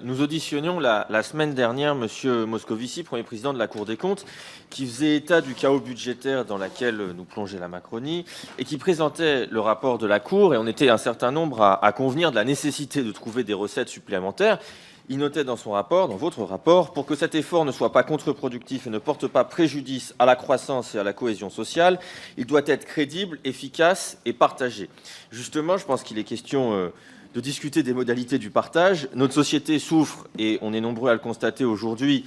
nous auditionnions la semaine dernière M. Moscovici, Premier président de la Cour des comptes, qui faisait état du chaos budgétaire dans lequel nous plongeait la Macronie et qui présentait le rapport de la Cour. Et on était un certain nombre à convenir de la nécessité de trouver des recettes supplémentaires. Il notait dans son rapport, dans votre rapport, pour que cet effort ne soit pas contre-productif et ne porte pas préjudice à la croissance et à la cohésion sociale, il doit être crédible, efficace et partagé. Justement, je pense qu'il est question de discuter des modalités du partage. Notre société souffre, et on est nombreux à le constater aujourd'hui,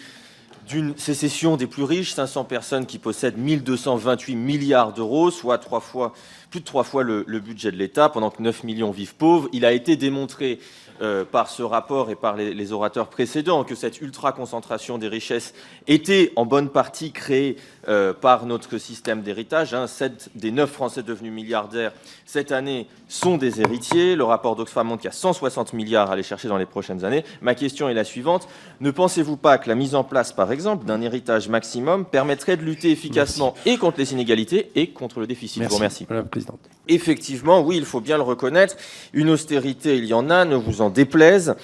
d'une sécession des plus riches, 500 personnes qui possèdent 1228 milliards d'euros, soit plus de 3 fois le budget de l'État, pendant que 9 millions vivent pauvres. Il a été démontré par ce rapport et par les orateurs précédents que cette ultra-concentration des richesses était en bonne partie créée par notre système d'héritage. 7 des 9 Français devenus milliardaires cette année sont des héritiers. Le rapport d'Oxfam montre qu'il y a 160 milliards à aller chercher dans les prochaines années. Ma question est la suivante. Ne pensez-vous pas que la mise en place, par exemple, d'un héritage maximum permettrait de lutter efficacement et contre les inégalités et contre le déficit? Je vous remercie. Madame la Présidente. Effectivement, oui, il faut bien le reconnaître. Une austérité, il y en a, ne vous en déplaise.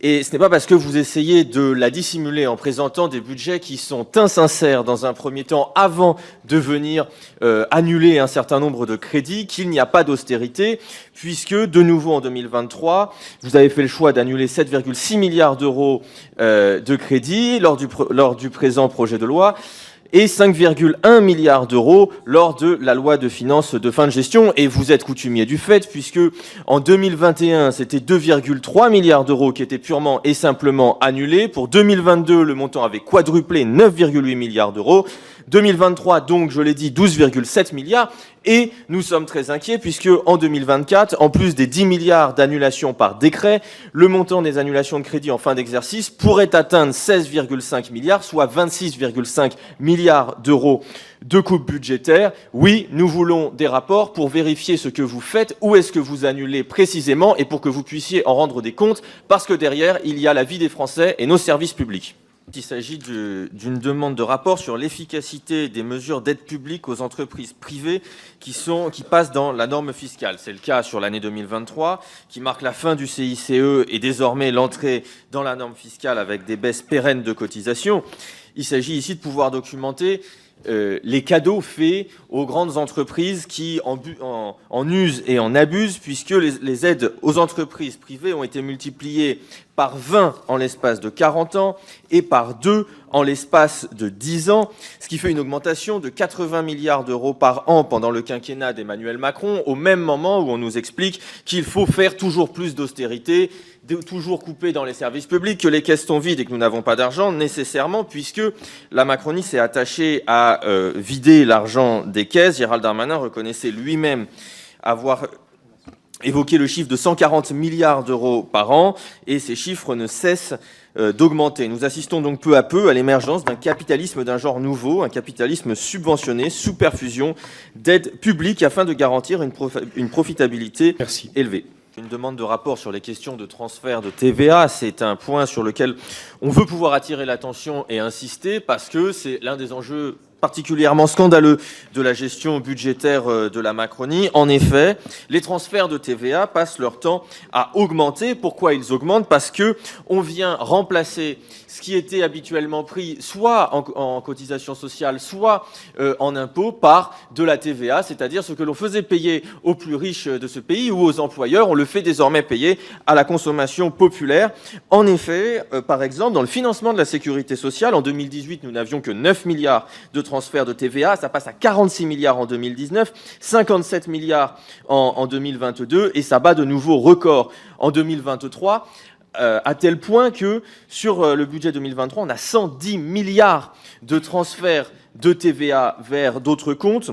Et ce n'est pas parce que vous essayez de la dissimuler en présentant des budgets qui sont insincères dans un premier temps avant de venir annuler un certain nombre de crédits qu'il n'y a pas d'austérité, puisque de nouveau en 2023, vous avez fait le choix d'annuler 7,6 milliards d'euros de crédits lors du présent projet de loi, et 5,1 milliards d'euros lors de la loi de finances de fin de gestion. Et vous êtes coutumier du fait, puisque en 2021, c'était 2,3 milliards d'euros qui étaient purement et simplement annulés. Pour 2022, le montant avait quadruplé, 9,8 milliards d'euros. 2023, donc, je l'ai dit, 12,7 milliards. Et nous sommes très inquiets puisque en 2024, en plus des 10 milliards d'annulations par décret, le montant des annulations de crédit en fin d'exercice pourrait atteindre 16,5 milliards, soit 26,5 milliards d'euros de coupe budgétaire. Oui, nous voulons des rapports pour vérifier ce que vous faites, où est-ce que vous annulez précisément et pour que vous puissiez en rendre des comptes, parce que derrière, il y a la vie des Français et nos services publics. Il s'agit d'une demande de rapport sur l'efficacité des mesures d'aide publique aux entreprises privées qui passent dans la norme fiscale. C'est le cas sur l'année 2023, qui marque la fin du CICE et désormais l'entrée dans la norme fiscale avec des baisses pérennes de cotisations. Il s'agit ici de pouvoir documenter les cadeaux faits aux grandes entreprises qui en usent et en abusent, puisque les aides aux entreprises privées ont été multipliées par 20 en l'espace de 40 ans et par 2 en l'espace de 10 ans, ce qui fait une augmentation de 80 milliards d'euros par an pendant le quinquennat d'Emmanuel Macron, au même moment où on nous explique qu'il faut faire toujours plus d'austérité, toujours couper dans les services publics, que les caisses sont vides et que nous n'avons pas d'argent nécessairement, puisque la Macronie s'est attachée à vider l'argent des caisses. Gérald Darmanin reconnaissait lui-même avoir évoqué le chiffre de 140 milliards d'euros par an, et ces chiffres ne cessent d'augmenter. Nous assistons donc peu à peu à l'émergence d'un capitalisme d'un genre nouveau, un capitalisme subventionné, sous perfusion d'aides publiques afin de garantir une profitabilité élevée. Une demande de rapport sur les questions de transfert de TVA, c'est un point sur lequel on veut pouvoir attirer l'attention et insister, parce que c'est l'un des enjeux particulièrement scandaleux de la gestion budgétaire de la Macronie. En effet, les transferts de TVA passent leur temps à augmenter. Pourquoi ils augmentent? Parce que on vient remplacer ce qui était habituellement pris soit en cotisation sociale, soit en impôt par de la TVA, c'est-à-dire ce que l'on faisait payer aux plus riches de ce pays ou aux employeurs, on le fait désormais payer à la consommation populaire. En effet, par exemple, dans le financement de la sécurité sociale, en 2018, nous n'avions que 9 milliards de transfert de TVA, ça passe à 46 milliards en 2019, 57 milliards en 2022, et ça bat de nouveaux records en 2023, à tel point que sur le budget 2023, on a 110 milliards de transferts de TVA vers d'autres comptes,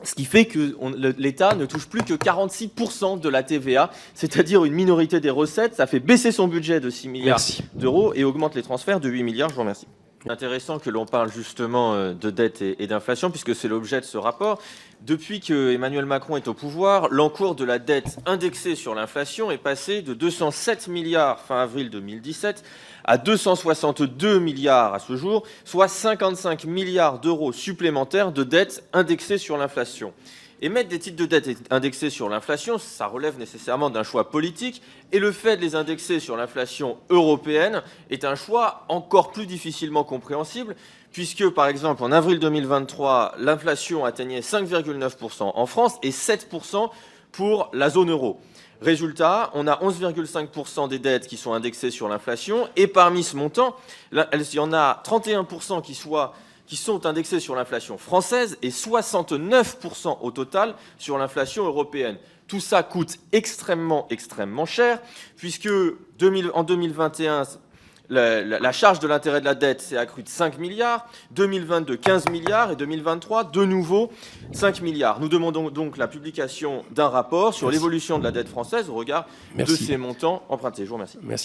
ce qui fait que l'État ne touche plus que 46% de la TVA, c'est-à-dire une minorité des recettes. Ça fait baisser son budget de 6 milliards d'euros et augmente les transferts de 8 milliards. Je vous remercie. C'est intéressant que l'on parle justement de dette et d'inflation, puisque c'est l'objet de ce rapport. Depuis que Emmanuel Macron est au pouvoir, l'encours de la dette indexée sur l'inflation est passé de 207 milliards fin avril 2017 à 262 milliards à ce jour, soit 55 milliards d'euros supplémentaires de dette indexée sur l'inflation. Et mettre des titres de dette indexés sur l'inflation, ça relève nécessairement d'un choix politique. Et le fait de les indexer sur l'inflation européenne est un choix encore plus difficilement compréhensible, puisque, par exemple, en avril 2023, l'inflation atteignait 5,9% en France et 7% pour la zone euro. Résultat, on a 11,5% des dettes qui sont indexées sur l'inflation, et parmi ce montant, il y en a 31% qui sont indexés sur l'inflation française et 69% au total sur l'inflation européenne. Tout ça coûte extrêmement cher, puisque en 2021, la charge de l'intérêt de la dette s'est accrue de 5 milliards, 2022 15 milliards et 2023 de nouveau 5 milliards. Nous demandons donc la publication d'un rapport sur l'évolution de la dette française au regard de ces montants empruntés. Je vous remercie. Merci.